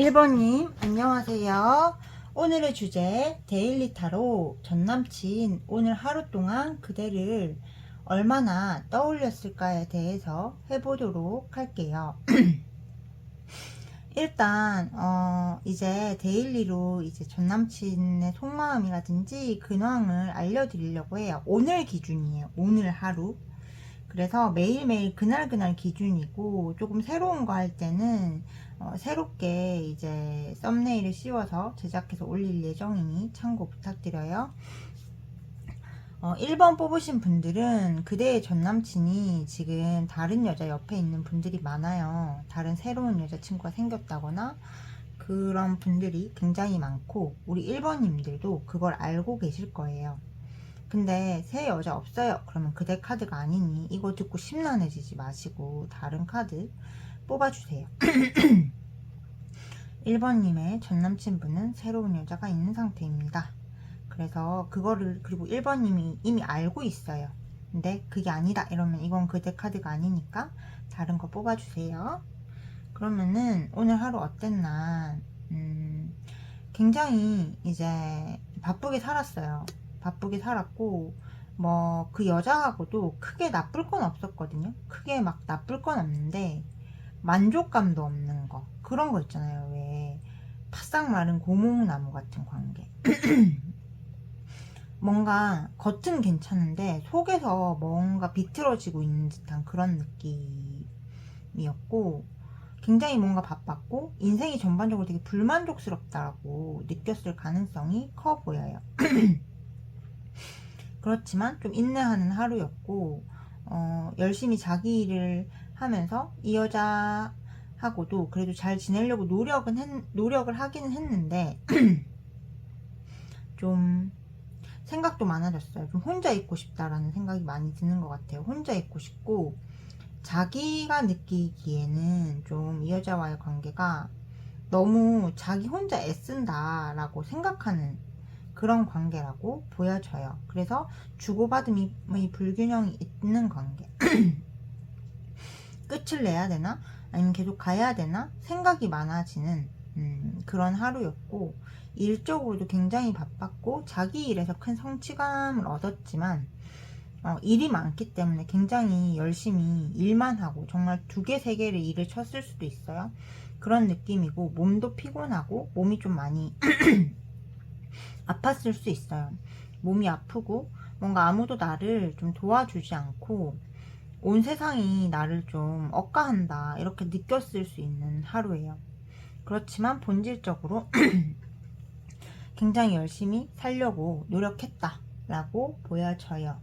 1번님 안녕하세요. 오늘의 주제 데일리 타로 전남친 오늘 하루 동안 그대를 얼마나 떠올렸을까에 대해서 해보도록 할게요. 일단 이제 데일리로 이제 전남친의 속마음이라든지 근황을 알려드리려고 해요. 오늘 기준이에요. 오늘 하루. 그래서 매일매일 그날 기준이고, 조금 새로운 거 할 때는 새롭게 이제 썸네일을 씌워서 제작해서 올릴 예정이니 참고 부탁드려요. 1번 뽑으신 분들은 그대의 전남친이 지금 다른 여자 옆에 있는 분들이 많아요. 다른 새로운 여자친구가 생겼다거나 그런 분들이 굉장히 많고, 우리 1번님들도 그걸 알고 계실 거예요. 근데 새 여자 없어요 그러면 그대 카드가 아니니 이거 듣고 심란해지지 마시고 다른 카드 뽑아주세요. 1번님의 전남친분은 새로운 여자가 있는 상태입니다. 그래서 그거를, 그리고 1번님이 이미 알고 있어요. 근데 그게 아니다 이러면 이건 그대 카드가 아니니까 다른 거 뽑아주세요. 그러면은 오늘 하루 어땠나. 굉장히 이제 바쁘게 살았어요. 바쁘게 살았고, 뭐 그 여자하고도 크게 나쁠 건 없었거든요. 크게 막 나쁠 건 없는데 만족감도 없는 거, 그런 거 있잖아요. 왜 바싹 마른 고목나무 같은 관계. 뭔가 겉은 괜찮은데 속에서 뭔가 비틀어지고 있는 듯한 그런 느낌이었고, 굉장히 뭔가 바빴고 인생이 전반적으로 되게 불만족스럽다고 느꼈을 가능성이 커 보여요. 그렇지만 좀 인내하는 하루였고, 열심히 자기 일을 하면서 이 여자하고도 그래도 잘 지내려고 노력을 하기는 했는데 좀 생각도 많아졌어요. 좀 혼자 있고 싶다라는 생각이 많이 드는 것 같아요. 혼자 있고 싶고, 자기가 느끼기에는 좀 이 여자와의 관계가 너무 자기 혼자 애쓴다라고 생각하는 그런 관계라고 보여져요. 그래서 주고받음의 불균형이 있는 관계. 끝을 내야 되나? 아니면 계속 가야 되나? 생각이 많아지는 그런 하루였고, 일적으로도 굉장히 바빴고 자기 일에서 큰 성취감을 얻었지만 일이 많기 때문에 굉장히 열심히 일만 하고 정말 2개, 3개를 일을 쳤을 수도 있어요. 그런 느낌이고, 몸도 피곤하고 몸이 좀 많이 아팠을 수 있어요. 몸이 아프고 뭔가 아무도 나를 좀 도와주지 않고 온 세상이 나를 좀 억까한다 이렇게 느꼈을 수 있는 하루예요. 그렇지만 본질적으로 굉장히 열심히 살려고 노력했다 라고 보여져요.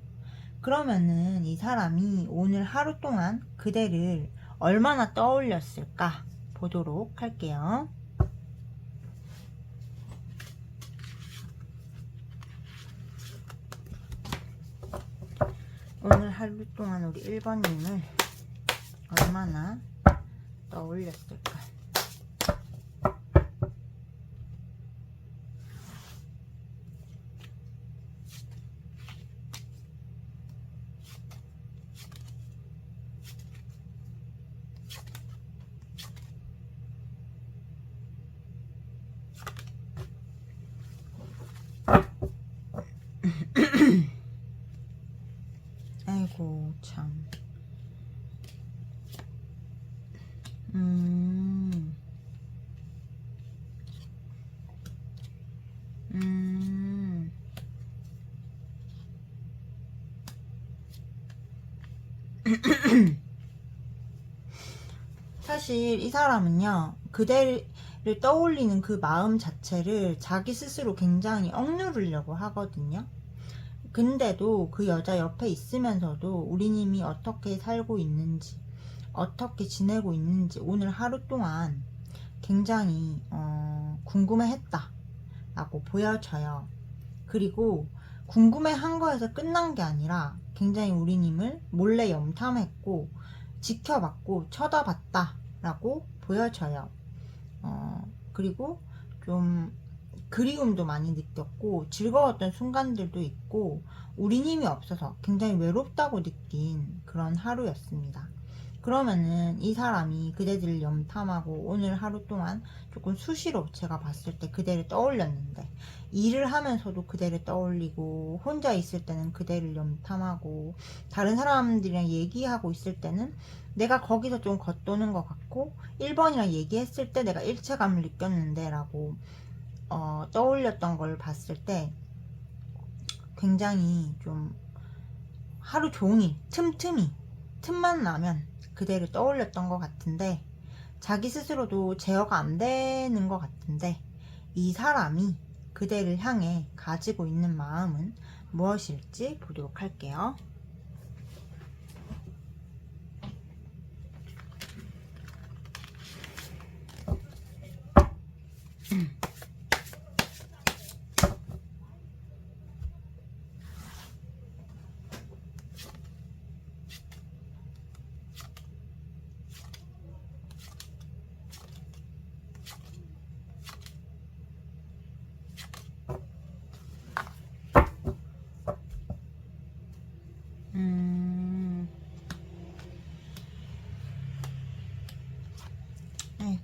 그러면은 이 사람이 오늘 하루 동안 그대를 얼마나 떠올렸을까 보도록 할게요. 오늘 하루 동안 우리 1번님을 얼마나 떠올렸을까. 아이고 참. 사실 이 사람은요, 그대를 떠올리는 그 마음 자체를 자기 스스로 굉장히 억누르려고 하거든요. 근데도 그 여자 옆에 있으면서도 우리님이 어떻게 살고 있는지, 어떻게 지내고 있는지 오늘 하루 동안 굉장히 궁금해했다 라고 보여져요. 그리고 궁금해한 거에서 끝난 게 아니라 굉장히 우리님을 몰래 염탐했고 지켜봤고 쳐다봤다 라고 보여져요. 그리고 좀 그리움도 많이 느꼈고 즐거웠던 순간들도 있고, 우리님이 없어서 굉장히 외롭다고 느낀 그런 하루였습니다. 그러면은 이 사람이 그대들을 염탐하고 오늘 하루 동안 조금 수시로 제가 봤을 때 그대를 떠올렸는데, 일을 하면서도 그대를 떠올리고 혼자 있을 때는 그대를 염탐하고 다른 사람들이랑 얘기하고 있을 때는 내가 거기서 좀 겉도는 것 같고 1번이랑 얘기했을 때 내가 일체감을 느꼈는데 라고 떠올렸던 걸 봤을 때 굉장히 좀 하루 종일 틈만 나면 그대를 떠올렸던 것 같은데, 자기 스스로도 제어가 안 되는 것 같은데, 이 사람이 그대를 향해 가지고 있는 마음은 무엇일지 보도록 할게요. 아이고.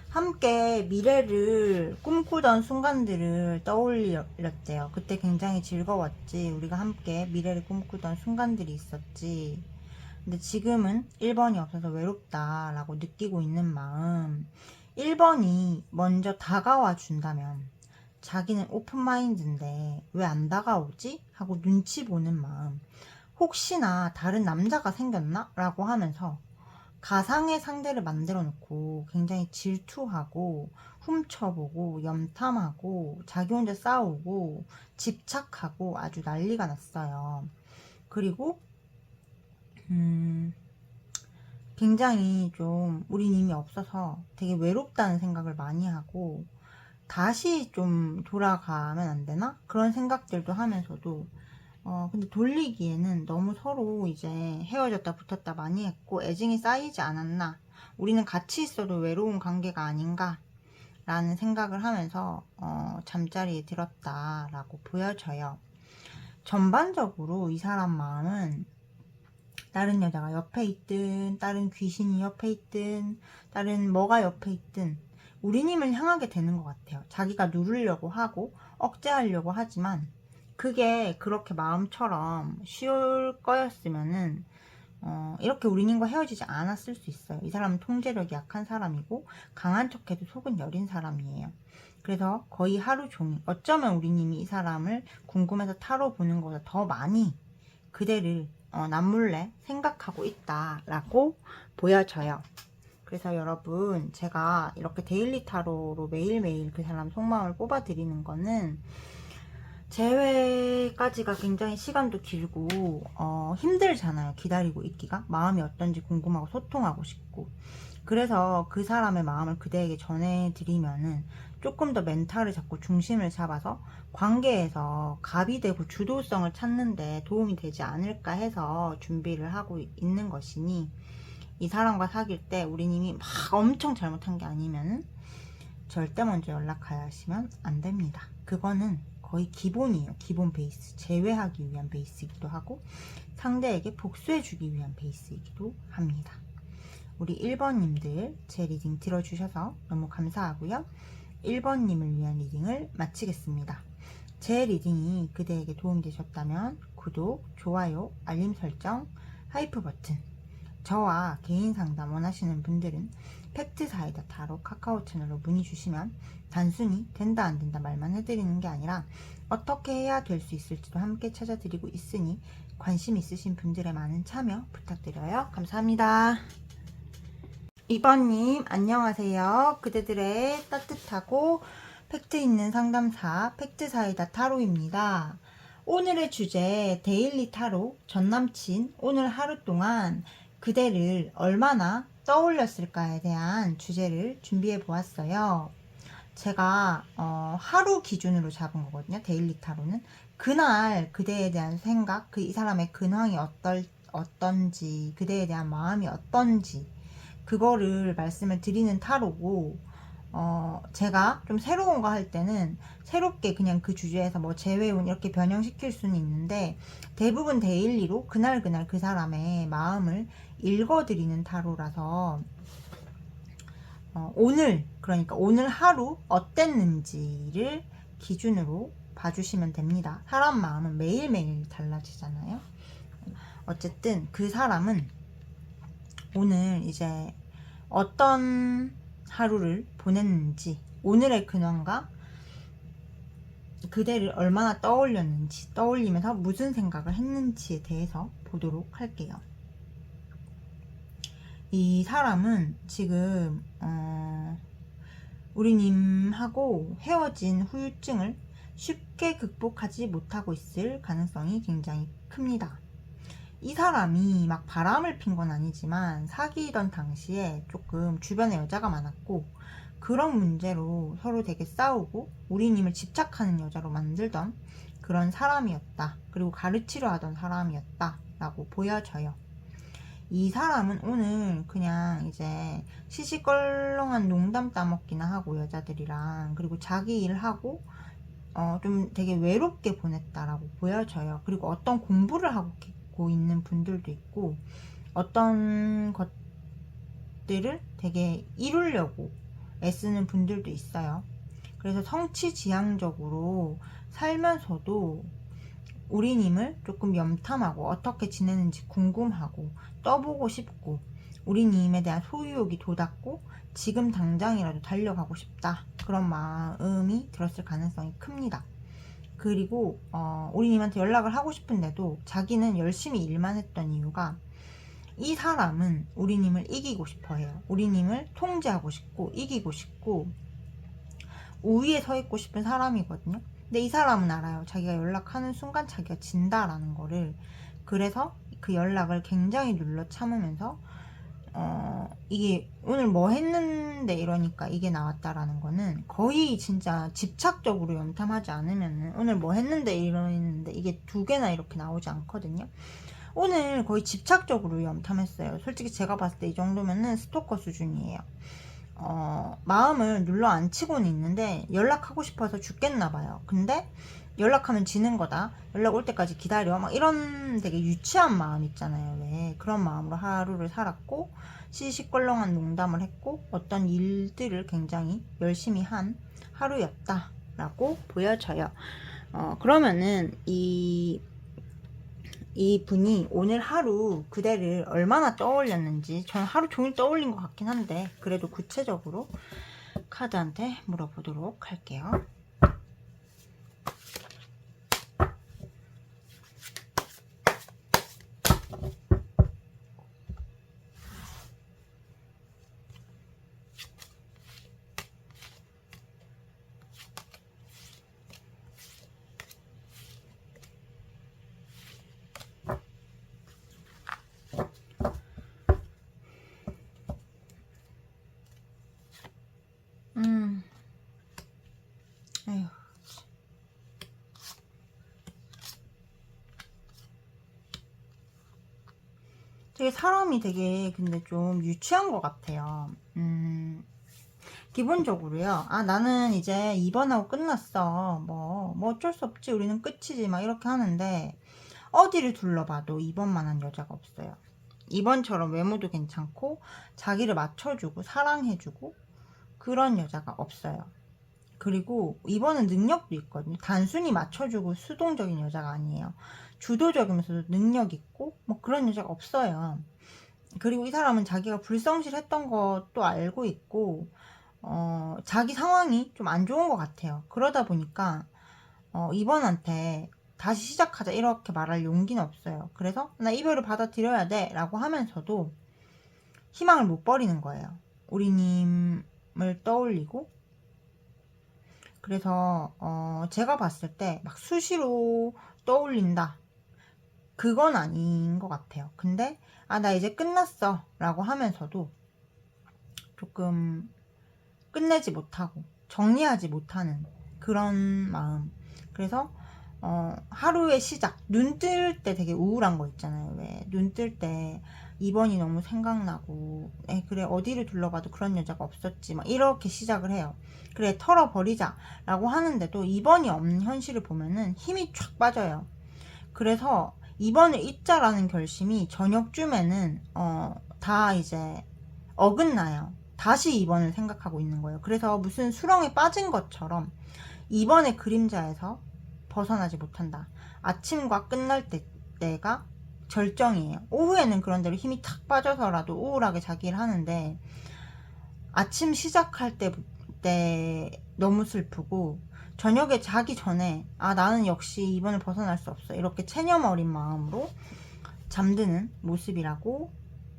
함께 미래를 꿈꾸던 순간들을 떠올렸대요. 그때 굉장히 즐거웠지. 우리가 함께 미래를 꿈꾸던 순간들이 있었지. 근데 지금은 1번이 없어서 외롭다라고 느끼고 있는 마음. 1번이 먼저 다가와 준다면 자기는 오픈마인드인데 왜 안 다가오지? 하고 눈치 보는 마음. 혹시나 다른 남자가 생겼나? 라고 하면서 가상의 상대를 만들어 놓고 굉장히 질투하고 훔쳐보고 염탐하고 자기 혼자 싸우고 집착하고 아주 난리가 났어요. 그리고 굉장히 좀 우린 이미 없어서 되게 외롭다는 생각을 많이 하고, 다시 좀 돌아가면 안 되나? 그런 생각들도 하면서도 근데 돌리기에는 너무 서로 이제 헤어졌다 붙었다 많이 했고 애증이 쌓이지 않았나, 우리는 같이 있어도 외로운 관계가 아닌가 라는 생각을 하면서 잠자리에 들었다라고 보여져요. 전반적으로 이 사람 마음은 다른 여자가 옆에 있든 다른 귀신이 옆에 있든 다른 뭐가 옆에 있든 우리님을 향하게 되는 것 같아요. 자기가 누르려고 하고 억제하려고 하지만 그게 그렇게 마음처럼 쉬울 거였으면은 이렇게 우리님과 헤어지지 않았을 수 있어요. 이 사람은 통제력이 약한 사람이고 강한 척해도 속은 여린 사람이에요. 그래서 거의 하루 종일 어쩌면 우리님이 이 사람을 궁금해서 타로 보는 것보다 더 많이 그대를 남몰래 생각하고 있다라고 보여져요. 그래서 여러분, 제가 이렇게 데일리 타로로 매일매일 그 사람 속마음을 뽑아드리는 거는 재회까지가 굉장히 시간도 길고 힘들잖아요. 기다리고 있기가. 마음이 어떤지 궁금하고 소통하고 싶고. 그래서 그 사람의 마음을 그대에게 전해드리면은 조금 더 멘탈을 잡고 중심을 잡아서 관계에서 갑이 되고 주도성을 찾는데 도움이 되지 않을까 해서 준비를 하고 있는 것이니, 이 사람과 사귈 때 우리님이 막 엄청 잘못한 게 아니면은 절대 먼저 연락하시면 안 됩니다. 그거는 거의 기본이에요. 기본 베이스. 제외하기 위한 베이스이기도 하고 상대에게 복수해주기 위한 베이스이기도 합니다. 우리 1번님들 제 리딩 들어주셔서 너무 감사하고요. 1번님을 위한 리딩을 마치겠습니다. 제 리딩이 그대에게 도움이 되셨다면 구독, 좋아요, 알림 설정, 하이프 버튼, 저와 개인 상담 원하시는 분들은 팩트사이다 타로 카카오 채널로 문의 주시면 단순히 된다 안 된다 말만 해드리는 게 아니라 어떻게 해야 될 수 있을지도 함께 찾아드리고 있으니 관심 있으신 분들의 많은 참여 부탁드려요. 감사합니다. 2번님 안녕하세요. 그대들의 따뜻하고 팩트 있는 상담사 팩트사이다 타로입니다. 오늘의 주제 데일리 타로 전남친 오늘 하루 동안 그대를 얼마나 떠올렸을까에 대한 주제를 준비해 보았어요. 제가 하루 기준으로 잡은 거거든요. 데일리 타로는 그날 그대에 대한 생각, 그 이 사람의 근황이 어떤지, 그대에 대한 마음이 어떤지 그거를 말씀을 드리는 타로고, 제가 좀 새로운 거 할 때는 새롭게 그냥 그 주제에서 뭐 재회운 이렇게 변형시킬 수는 있는데, 대부분 데일리로 그날그날 그 사람의 마음을 읽어드리는 타로라서 오늘, 그러니까 오늘 하루 어땠는지를 기준으로 봐주시면 됩니다. 사람 마음은 매일매일 달라지잖아요. 어쨌든 그 사람은 오늘 이제 어떤 하루를 보냈는지, 오늘의 근황과 그대를 얼마나 떠올렸는지, 떠올리면서 무슨 생각을 했는지에 대해서 보도록 할게요. 이 사람은 지금 우리님하고 헤어진 후유증을 쉽게 극복하지 못하고 있을 가능성이 굉장히 큽니다. 이 사람이 막 바람을 핀 건 아니지만 사귀던 당시에 조금 주변에 여자가 많았고, 그런 문제로 서로 되게 싸우고 우리님을 집착하는 여자로 만들던 그런 사람이었다. 그리고 가르치려 하던 사람이었다 라고 보여져요. 이 사람은 오늘 그냥 이제 시시껄렁한 농담 따먹기나 하고 여자들이랑, 그리고 자기 일하고 좀 되게 외롭게 보냈다라고 보여져요. 그리고 어떤 공부를 하고 있는 분들도 있고, 어떤 것들을 되게 이루려고 애쓰는 분들도 있어요. 그래서 성취지향적으로 살면서도 우리님을 조금 염탐하고 어떻게 지내는지 궁금하고 떠보고 싶고, 우리님에 대한 소유욕이 돋았고 지금 당장이라도 달려가고 싶다, 그런 마음이 들었을 가능성이 큽니다. 그리고 우리님한테 연락을 하고 싶은데도 자기는 열심히 일만 했던 이유가, 이 사람은 우리님을 이기고 싶어 해요. 우리님을 통제하고 싶고 이기고 싶고 우위에 서 있고 싶은 사람이거든요. 근데 이 사람은 알아요. 자기가 연락하는 순간 자기가 진다라는 거를. 그래서 그 연락을 굉장히 눌러 참으면서 이게 오늘 뭐 했는데 이러니까 이게 나왔다라는 거는, 거의 진짜 집착적으로 염탐하지 않으면은 오늘 뭐 했는데 이러는데 이게 두 개나 이렇게 나오지 않거든요. 오늘 거의 집착적으로 염탐했어요. 솔직히 제가 봤을 때 이 정도면은 스토커 수준이에요. 마음을 눌러 앉히고는 있는데 연락하고 싶어서 죽겠나 봐요. 근데 연락하면 지는 거다, 연락 올 때까지 기다려, 막 이런 되게 유치한 마음 있잖아요. 왜 그런 마음으로 하루를 살았고 시시껄렁한 농담을 했고 어떤 일들을 굉장히 열심히 한 하루였다 라고 보여져요. 그러면은 이 분이 오늘 하루 그대를 얼마나 떠올렸는지, 저는 하루 종일 떠올린 것 같긴 한데 그래도 구체적으로 카드한테 물어보도록 할게요. 에휴. 되게 사람이 되게 근데 좀 유치한 것 같아요. 기본적으로요. 나는 이제 입원하고 끝났어. 뭐 어쩔 수 없지. 우리는 끝이지. 막 이렇게 하는데 어디를 둘러봐도 입원만한 여자가 없어요. 입원처럼 외모도 괜찮고 자기를 맞춰주고 사랑해주고 그런 여자가 없어요. 그리고 이번은 능력도 있거든요. 단순히 맞춰주고 수동적인 여자가 아니에요. 주도적이면서도 능력 있고 뭐 그런 여자가 없어요. 그리고 이 사람은 자기가 불성실했던 것도 알고 있고 자기 상황이 좀 안 좋은 것 같아요. 그러다 보니까 이번한테 다시 시작하자 이렇게 말할 용기는 없어요. 그래서 나 이별을 받아들여야 돼 라고 하면서도 희망을 못 버리는 거예요. 우리님을 떠올리고. 그래서 제가 봤을 때 막 수시로 떠올린다, 그건 아닌 것 같아요. 근데 나 이제 끝났어 라고 하면서도 조금 끝내지 못하고 정리하지 못하는 그런 마음. 그래서 하루의 시작, 눈 뜰 때 되게 우울한 거 있잖아요. 왜 눈 뜰 때 2번이 너무 생각나고, 그래, 어디를 둘러봐도 그런 여자가 없었지. 막 이렇게 시작을 해요. 그래, 털어버리자. 라고 하는데도 2번이 없는 현실을 보면은 힘이 쫙 빠져요. 그래서 2번을 잊자라는 결심이 저녁쯤에는, 다 이제 어긋나요. 다시 2번을 생각하고 있는 거예요. 그래서 무슨 수렁에 빠진 것처럼 2번의 그림자에서 벗어나지 못한다. 아침과 끝날 때가 절정이에요. 오후에는 그런 대로 힘이 탁 빠져서라도 우울하게 자기 일 하는데, 아침 시작할 때 너무 슬프고, 저녁에 자기 전에 나는 역시 2번을 벗어날 수 없어, 이렇게 체념 어린 마음으로 잠드는 모습이라고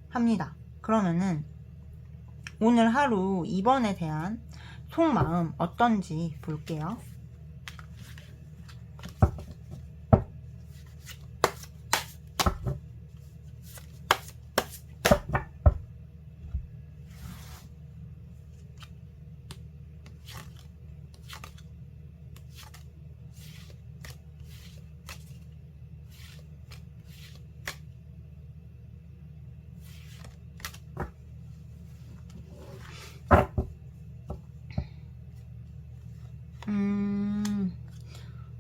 합니다. 그러면은 오늘 하루 2번에 대한 속마음 어떤지 볼게요.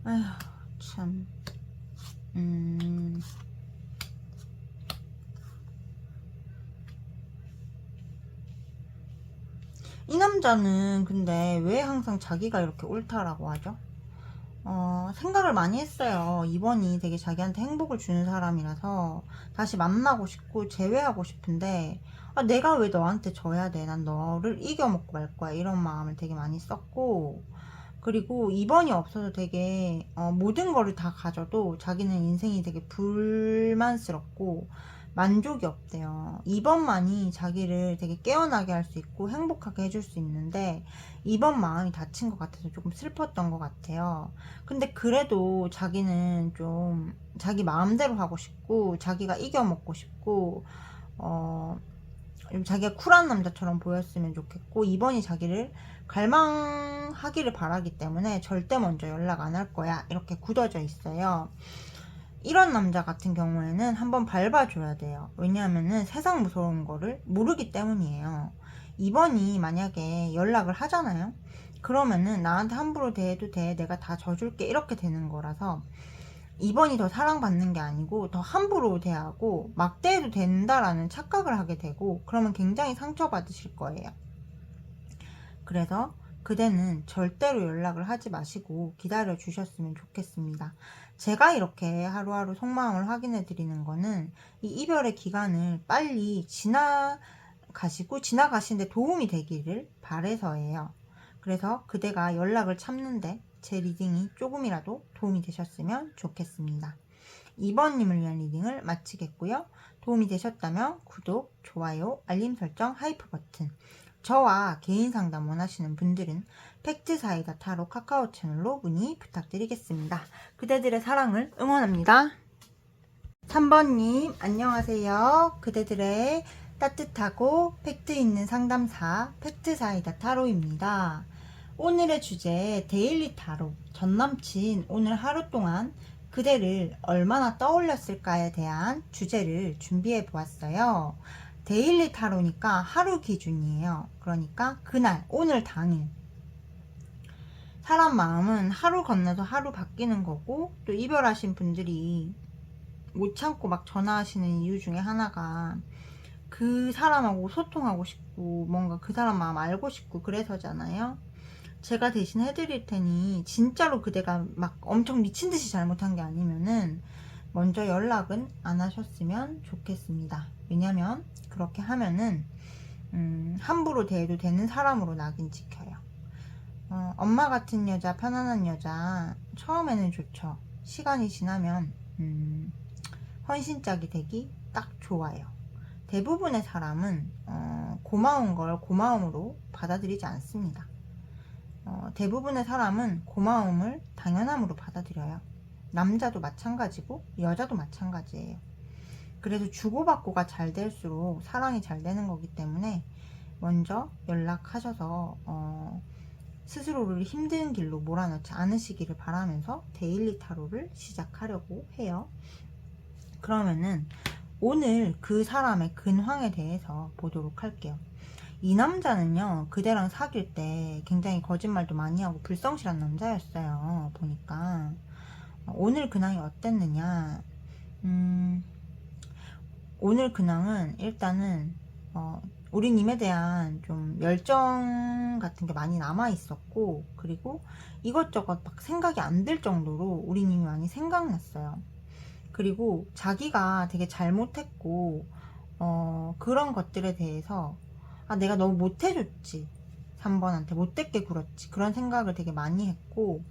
아휴, 참. 이 남자는 근데 왜 항상 자기가 이렇게 옳다라고 하죠? 생각을 많이 했어요. 2번이 되게 자기한테 행복을 주는 사람이라서 다시 만나고 싶고 재회하고 싶은데, 내가 왜 너한테 져야 돼? 난 너를 이겨먹고 말 거야. 이런 마음을 되게 많이 썼고, 그리고 2번이 없어서 되게 모든 거를 다 가져도 자기는 인생이 되게 불만스럽고 만족이 없대요. 2번만이 자기를 되게 깨어나게 할 수 있고 행복하게 해줄 수 있는데, 2번 마음이 다친 것 같아서 조금 슬펐던 것 같아요. 근데 그래도 자기는 좀 자기 마음대로 하고 싶고 자기가 이겨먹고 싶고, 자기가 쿨한 남자처럼 보였으면 좋겠고, 2번이 자기를 갈망하기를 바라기 때문에 절대 먼저 연락 안 할 거야, 이렇게 굳어져 있어요. 이런 남자 같은 경우에는 한번 밟아줘야 돼요. 왜냐하면은 세상 무서운 거를 모르기 때문이에요. 2번이 만약에 연락을 하잖아요. 그러면은 나한테 함부로 대해도 돼, 내가 다 져줄게, 이렇게 되는 거라서 2번이 더 사랑받는 게 아니고 더 함부로 대하고 막 대해도 된다라는 착각을 하게 되고, 그러면 굉장히 상처받으실 거예요. 그래서 그대는 절대로 연락을 하지 마시고 기다려 주셨으면 좋겠습니다. 제가 이렇게 하루하루 속마음을 확인해 드리는 거는 이 이별의 기간을 빨리 지나가시는데 도움이 되기를 바래서예요. 그래서 그대가 연락을 참는데 제 리딩이 조금이라도 도움이 되셨으면 좋겠습니다. 2번님을 위한 리딩을 마치겠고요. 도움이 되셨다면 구독, 좋아요, 알림 설정, 하이프 버튼, 저와 개인 상담 원하시는 분들은 팩트사이다 타로 카카오 채널로 문의 부탁드리겠습니다. 그대들의 사랑을 응원합니다. 3번님 안녕하세요. 그대들의 따뜻하고 팩트 있는 상담사 팩트사이다 타로입니다. 오늘의 주제 데일리 타로, 전남친 오늘 하루 동안 그대를 얼마나 떠올렸을까에 대한 주제를 준비해 보았어요. 데일리 타로니까 하루 기준이에요. 그러니까 그날, 오늘 당일. 사람 마음은 하루 건너서 하루 바뀌는 거고, 또 이별하신 분들이 못 참고 막 전화하시는 이유 중에 하나가 그 사람하고 소통하고 싶고 뭔가 그 사람 마음 알고 싶고 그래서잖아요. 제가 대신 해드릴 테니 진짜로 그대가 막 엄청 미친듯이 잘못한 게 아니면은 먼저 연락은 안 하셨으면 좋겠습니다. 왜냐면 그렇게 하면은 함부로 대해도 되는 사람으로 낙인 찍혀요. 엄마 같은 여자, 편안한 여자 처음에는 좋죠. 시간이 지나면 헌신짝이 되기 딱 좋아요. 대부분의 사람은 고마운 걸 고마움으로 받아들이지 않습니다. 대부분의 사람은 고마움을 당연함으로 받아들여요. 남자도 마찬가지고 여자도 마찬가지예요. 그래서 주고받고가 잘 될수록 사랑이 잘 되는 거기 때문에 먼저 연락하셔서 스스로를 힘든 길로 몰아넣지 않으시기를 바라면서 데일리 타로를 시작하려고 해요. 그러면은 오늘 그 사람의 근황에 대해서 보도록 할게요. 이 남자는요, 그대랑 사귈 때 굉장히 거짓말도 많이 하고 불성실한 남자였어요. 보니까 오늘 근황이 어땠느냐. 오늘 근황은 일단은 우리님에 대한 좀 열정 같은 게 많이 남아 있었고, 그리고 이것저것 막 생각이 안 들 정도로 우리님이 많이 생각났어요. 그리고 자기가 되게 잘못했고 그런 것들에 대해서 내가 너무 못해줬지, 3번한테 못되게 굴었지, 그런 생각을 되게 많이 했고,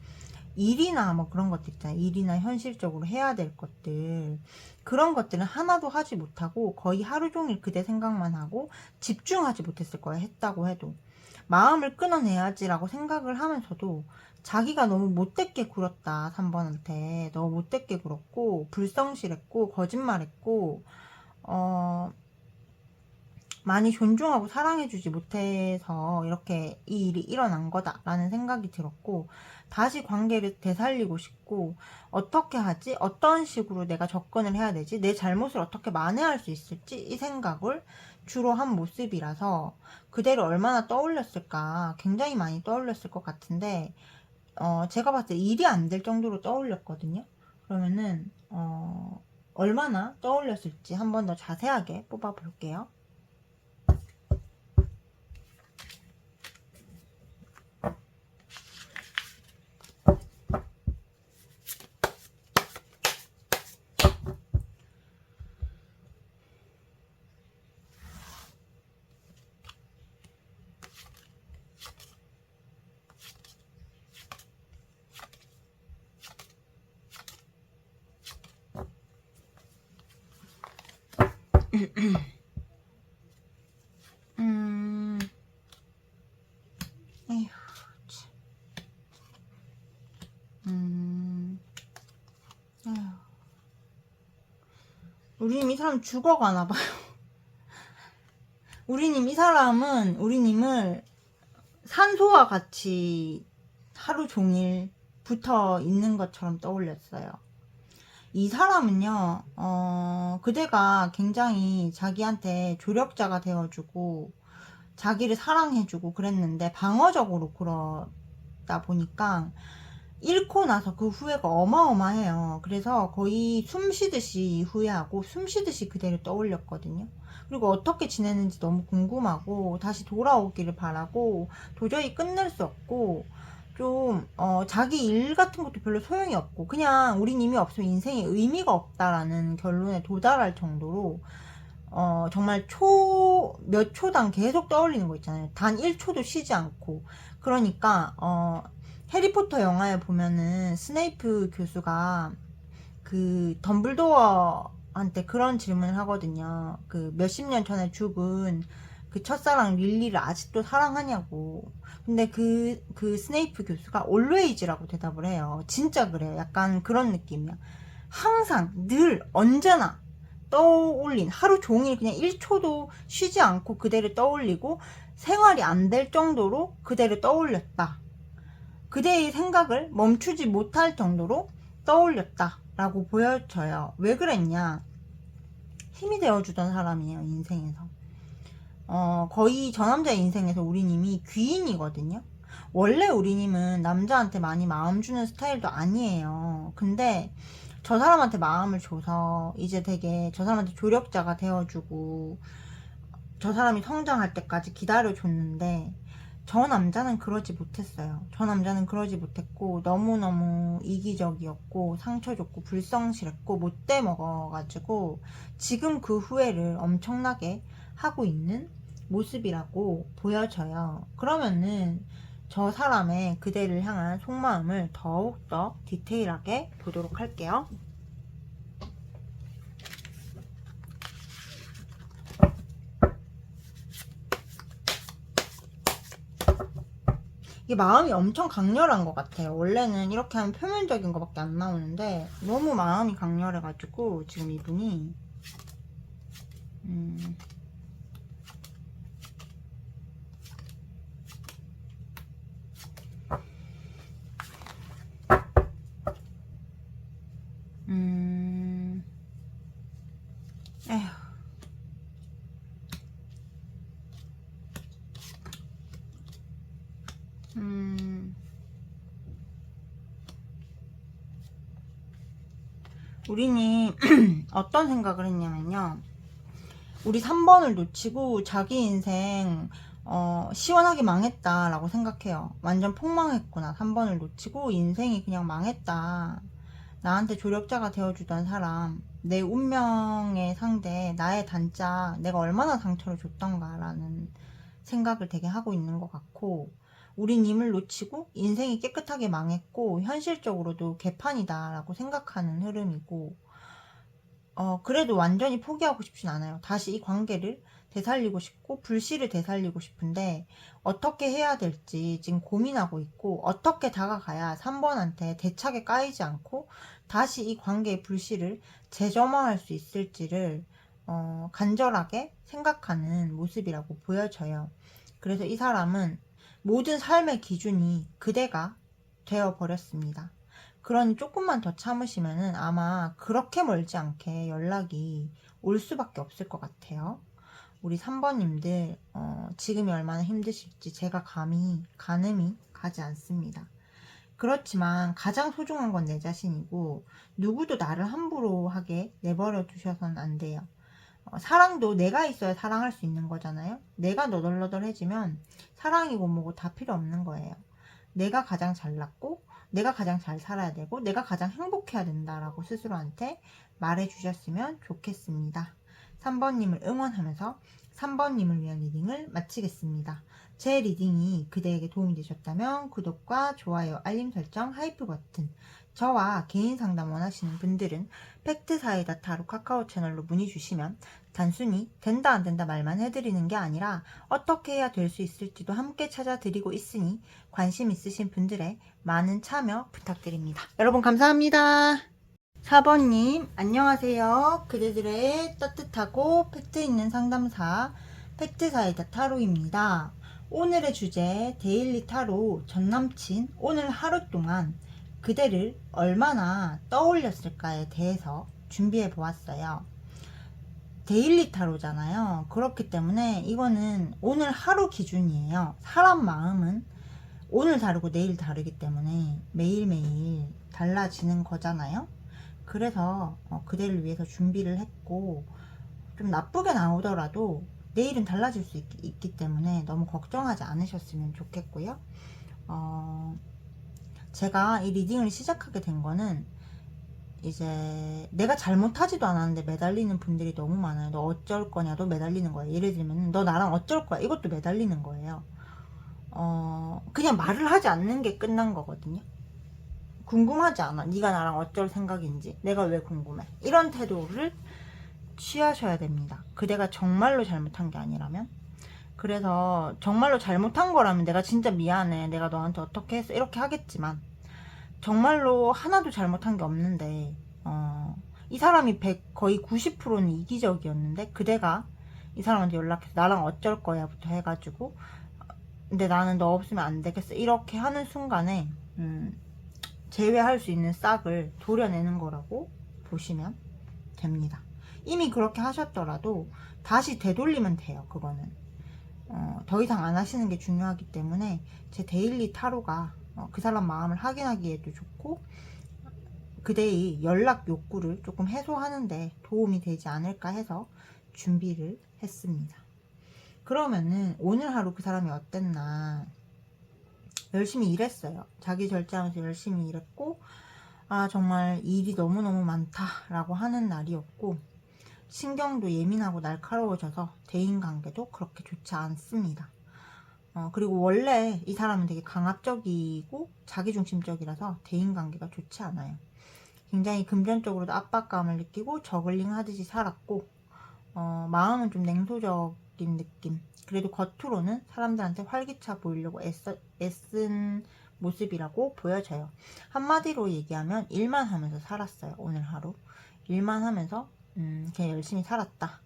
일이나 뭐 그런 것들 있잖아요. 일이나 현실적으로 해야 될 것들, 그런 것들은 하나도 하지 못하고 거의 하루 종일 그대 생각만 하고 집중하지 못했을 거야. 했다고 해도 마음을 끊어내야지라고 생각을 하면서도 자기가 너무 못되게 굴었다. 3번한테 너무 못되게 굴었고 불성실했고 거짓말했고 많이 존중하고 사랑해주지 못해서 이렇게 이 일이 일어난 거다라는 생각이 들었고, 다시 관계를 되살리고 싶고, 어떻게 하지? 어떤 식으로 내가 접근을 해야 되지? 내 잘못을 어떻게 만회할 수 있을지? 이 생각을 주로 한 모습이라서 그대를 얼마나 떠올렸을까? 굉장히 많이 떠올렸을 것 같은데, 제가 봤을 때 일이 안 될 정도로 떠올렸거든요. 그러면은 얼마나 떠올렸을지 한 번 더 자세하게 뽑아 볼게요. 에휴, 참. 에휴. 우리님 이 사람 죽어가나봐요. 우리님 이 사람은 우리님을 산소와 같이 하루 종일 붙어 있는 것처럼 떠올렸어요. 이 사람은요, 그대가 굉장히 자기한테 조력자가 되어주고 자기를 사랑해주고 그랬는데 방어적으로 그러다 보니까 잃고 나서 그 후회가 어마어마해요. 그래서 거의 숨쉬듯이 후회하고 숨쉬듯이 그대를 떠올렸거든요. 그리고 어떻게 지내는지 너무 궁금하고 다시 돌아오기를 바라고, 도저히 끝낼 수 없고 좀 자기 일 같은 것도 별로 소용이 없고 그냥 우리님이 없으면 인생에 의미가 없다라는 결론에 도달할 정도로 정말 몇 초당 계속 떠올리는 거 있잖아요. 단 1초도 쉬지 않고. 그러니까 해리포터 영화에 보면은 스네이프 교수가 그 덤블도어한테 그런 질문을 하거든요. 그 몇십 년 전에 죽은 그 첫사랑 릴리를 아직도 사랑하냐고. 근데 그 스네이프 교수가 always라고 대답을 해요. 진짜 그래요. 약간 그런 느낌이야. 항상 늘 언제나 떠올린, 하루 종일 그냥 1초도 쉬지 않고 그대를 떠올리고 생활이 안 될 정도로 그대를 떠올렸다. 그대의 생각을 멈추지 못할 정도로 떠올렸다 라고 보여져요. 왜 그랬냐? 힘이 되어주던 사람이에요, 인생에서. 거의 저 남자의 인생에서 우리님이 귀인이거든요. 원래 우리님은 남자한테 많이 마음 주는 스타일도 아니에요. 근데 저 사람한테 마음을 줘서 이제 되게 저 사람한테 조력자가 되어주고 저 사람이 성장할 때까지 기다려줬는데, 저 남자는 그러지 못했어요. 저 남자는 그러지 못했고 너무너무 이기적이었고 상처 줬고 불성실했고 못돼 먹어가지고 지금 그 후회를 엄청나게 하고 있는 모습이라고 보여져요. 그러면은 저 사람의 그대를 향한 속마음을 더욱더 디테일하게 보도록 할게요. 이게 마음이 엄청 강렬한 것 같아요. 원래는 이렇게 하면 표면적인 것밖에 안 나오는데 너무 마음이 강렬해가지고 지금 이분이 에휴, 우리님 어떤 생각을 했냐면요. 우리 3번을 놓치고 자기 인생 시원하게 망했다라고 생각해요. 완전 폭망했구나. 3번을 놓치고 인생이 그냥 망했다. 나한테 조력자가 되어주던 사람, 내 운명의 상대, 나의 단짝, 내가 얼마나 상처를 줬던가라는 생각을 되게 하고 있는 것 같고, 우리 님을 놓치고 인생이 깨끗하게 망했고 현실적으로도 개판이다라고 생각하는 흐름이고, 그래도 완전히 포기하고 싶진 않아요. 다시 이 관계를 되살리고 싶고 불씨를 되살리고 싶은데 어떻게 해야 될지 지금 고민하고 있고, 어떻게 다가가야 3번한테 대차게 까이지 않고 다시 이 관계의 불씨를 재점화할 수 있을지를 간절하게 생각하는 모습이라고 보여져요. 그래서 이 사람은 모든 삶의 기준이 그대가 되어버렸습니다. 그러니 조금만 더 참으시면은 아마 그렇게 멀지 않게 연락이 올 수밖에 없을 것 같아요. 우리 3번님들 지금이 얼마나 힘드실지 제가 가늠이 가지 않습니다. 그렇지만 가장 소중한 건 내 자신이고 누구도 나를 함부로 하게 내버려 두셔서는 안 돼요. 사랑도 내가 있어야 사랑할 수 있는 거잖아요. 내가 너덜너덜해지면 사랑이고 뭐고 다 필요 없는 거예요. 내가 가장 잘났고 내가 가장 잘 살아야 되고 내가 가장 행복해야 된다라고 스스로한테 말해주셨으면 좋겠습니다. 3번님을 응원하면서 3번님을 위한 리딩을 마치겠습니다. 제 리딩이 그대에게 도움이 되셨다면 구독과 좋아요, 알림 설정, 하이프 버튼, 저와 개인 상담 원하시는 분들은 팩트사이다 타로 카카오 채널로 문의 주시면 단순히 된다 안 된다 말만 해드리는 게 아니라 어떻게 해야 될 수 있을지도 함께 찾아드리고 있으니 관심 있으신 분들의 많은 참여 부탁드립니다. 여러분 감사합니다. 4번님 안녕하세요. 그대들의 따뜻하고 팩트 있는 상담사 팩트사이다 타로입니다. 오늘의 주제 데일리 타로 전남친 오늘 하루 동안 그대를 얼마나 떠올렸을까에 대해서 준비해 보았어요. 데일리 타로잖아요. 그렇기 때문에 이거는 오늘 하루 기준이에요. 사람 마음은 오늘 다르고 내일 다르기 때문에 매일매일 달라지는 거잖아요. 그래서 그대를 위해서 준비를 했고, 좀 나쁘게 나오더라도 내일은 달라질 수 있기 때문에 너무 걱정하지 않으셨으면 좋겠고요. 제가 이 리딩을 시작하게 된 거는 이제 내가 잘못하지도 않았는데 매달리는 분들이 너무 많아요. 너 어쩔 거냐도 매달리는 거예요. 예를 들면 너 나랑 어쩔 거야 이것도 매달리는 거예요. 그냥 말을 하지 않는 게 끝난 거거든요. 궁금하지 않아. 네가 나랑 어쩔 생각인지 내가 왜 궁금해. 이런 태도를 취하셔야 됩니다. 그대가 정말로 잘못한 게 아니라면. 그래서 정말로 잘못한 거라면 내가 진짜 미안해, 내가 너한테 어떻게 했어 이렇게 하겠지만, 정말로 하나도 잘못한 게 없는데 이 사람이 거의 90%는 이기적이었는데 그대가 이 사람한테 연락해서 나랑 어쩔 거야 부터 해가지고 근데 나는 너 없으면 안 되겠어 이렇게 하는 순간에 제외할 수 있는 싹을 도려내는 거라고 보시면 됩니다. 이미 그렇게 하셨더라도 다시 되돌리면 돼요. 그거는 더 이상 안 하시는 게 중요하기 때문에 제 데일리 타로가 그 사람 마음을 확인하기에도 좋고 그대의 연락 욕구를 조금 해소하는데 도움이 되지 않을까 해서 준비를 했습니다. 그러면은 오늘 하루 그 사람이 어땠나. 열심히 일했어요. 자기 절제하면서 열심히 일했고, 아 정말 일이 너무너무 많다라고 하는 날이었고, 신경도 예민하고 날카로워져서 대인관계도 그렇게 좋지 않습니다. 그리고 원래 이 사람은 되게 강압적이고 자기중심적이라서 대인관계가 좋지 않아요. 굉장히 금전적으로도 압박감을 느끼고 저글링 하듯이 살았고, 마음은 좀 냉소적인 느낌. 그래도 겉으로는 사람들한테 활기차 보이려고 애쓴 모습이라고 보여져요. 한마디로 얘기하면 일만 하면서 살았어요. 오늘 하루 일만 하면서 그냥 열심히 살았다.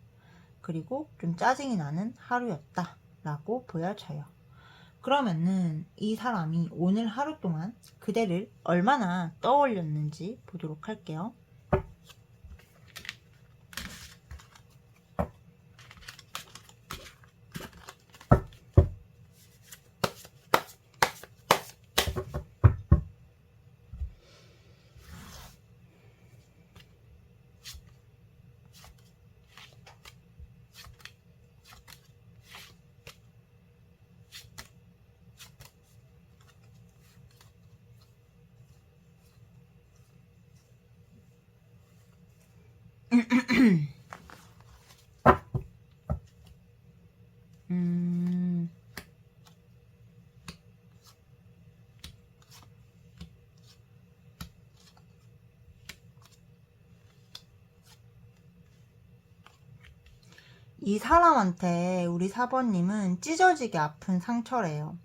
그리고 좀 짜증이 나는 하루였다 라고 보여져요. 그러면은 이 사람이 오늘 하루 동안 그대를 얼마나 떠올렸는지 보도록 할게요. 이 사람한테 우리 4번님은 찢어지게 아픈 상처래요.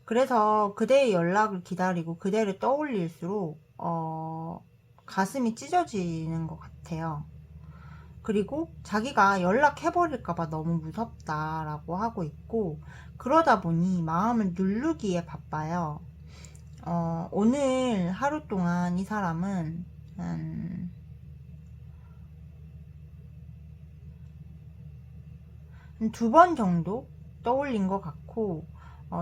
그래서 그대의 연락을 기다리고 그대를 떠올릴수록 가슴이 찢어지는 것 같아요. 그리고 자기가 연락해버릴까봐 너무 무섭다라고 하고 있고, 그러다 보니 마음을 누르기에 바빠요. 오늘 하루 동안 이 사람은 두 번 정도 떠올린 것 같고,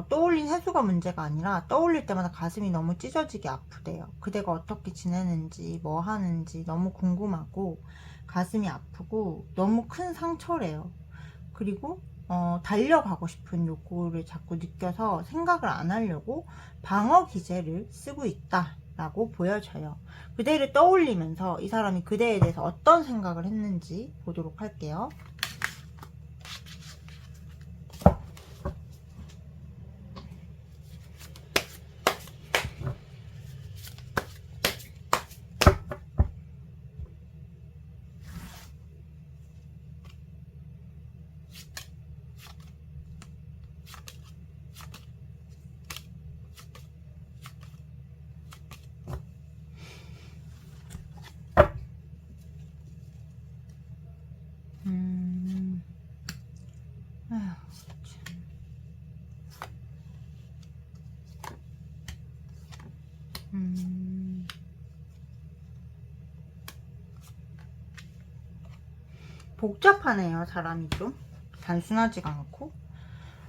떠올린 횟수가 문제가 아니라 떠올릴 때마다 가슴이 너무 찢어지게 아프대요. 그대가 어떻게 지내는지 뭐 하는지 너무 궁금하고 가슴이 아프고 너무 큰 상처래요. 그리고 달려가고 싶은 욕구를 자꾸 느껴서 생각을 안 하려고 방어 기제를 쓰고 있다라고 보여져요. 그대를 떠올리면서 이 사람이 그대에 대해서 어떤 생각을 했는지 보도록 할게요. 아휴, 복잡하네요. 사람이 좀 단순하지가 않고,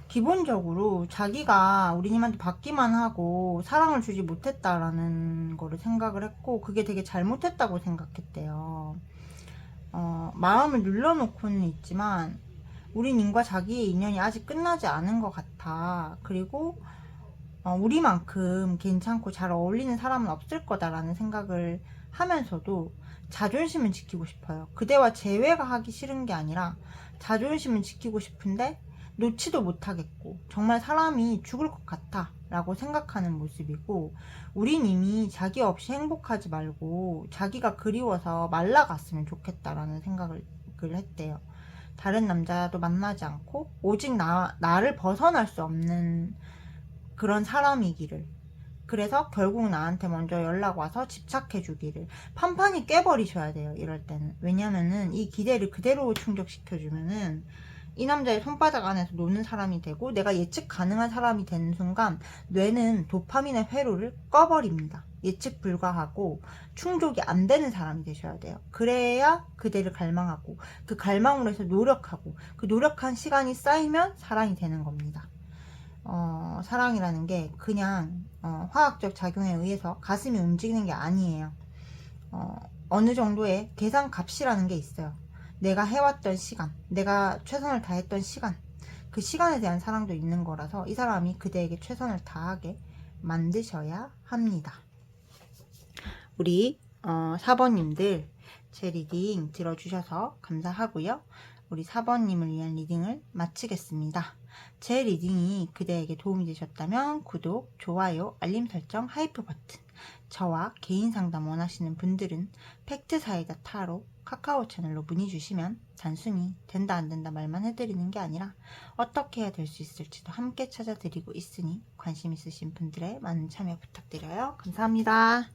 기본적으로 자기가 우리님한테 받기만 하고 사랑을 주지 못했다라는 거를 생각을 했고, 그게 되게 잘못했다고 생각했대요. 마음을 눌러놓고는 있지만 우리님과 자기의 인연이 아직 끝나지 않은 것 같아. 그리고 우리만큼 괜찮고 잘 어울리는 사람은 없을 거다라는 생각을 하면서도 자존심은 지키고 싶어요. 그대와 재회가 하기 싫은 게 아니라 자존심은 지키고 싶은데 놓지도 못하겠고 정말 사람이 죽을 것 같아 라고 생각하는 모습이고, 우린 이미 자기 없이 행복하지 말고 자기가 그리워서 말라갔으면 좋겠다라는 생각을 했대요. 다른 남자도 만나지 않고 오직 나를 벗어날 수 없는 그런 사람이기를, 그래서 결국 나한테 먼저 연락 와서 집착해 주기를, 판판이 깨버리셔야 돼요. 이럴 때는. 왜냐면은 이 기대를 그대로 충족시켜주면은 이 남자의 손바닥 안에서 노는 사람이 되고 내가 예측 가능한 사람이 되는 순간 뇌는 도파민의 회로를 꺼버립니다. 예측 불가하고 충족이 안 되는 사람이 되셔야 돼요. 그래야 그대를 갈망하고 그 갈망으로 해서 노력하고 그 노력한 시간이 쌓이면 사랑이 되는 겁니다. 사랑이라는 게 그냥 화학적 작용에 의해서 가슴이 움직이는 게 아니에요. 어느 정도의 계산값이라는 게 있어요. 내가 해왔던 시간, 내가 최선을 다했던 시간, 그 시간에 대한 사랑도 있는 거라서 이 사람이 그대에게 최선을 다하게 만드셔야 합니다. 우리 4번님들 제 리딩 들어주셔서 감사하고요. 우리 4번님을 위한 리딩을 마치겠습니다. 제 리딩이 그대에게 도움이 되셨다면 구독, 좋아요, 알림 설정, 하이프 버튼, 저와 개인 상담 원하시는 분들은 팩트사이다 타로 카카오 채널로 문의 주시면 단순히 된다 안 된다 말만 해드리는 게 아니라 어떻게 해야 될 수 있을지도 함께 찾아드리고 있으니 관심 있으신 분들의 많은 참여 부탁드려요. 감사합니다.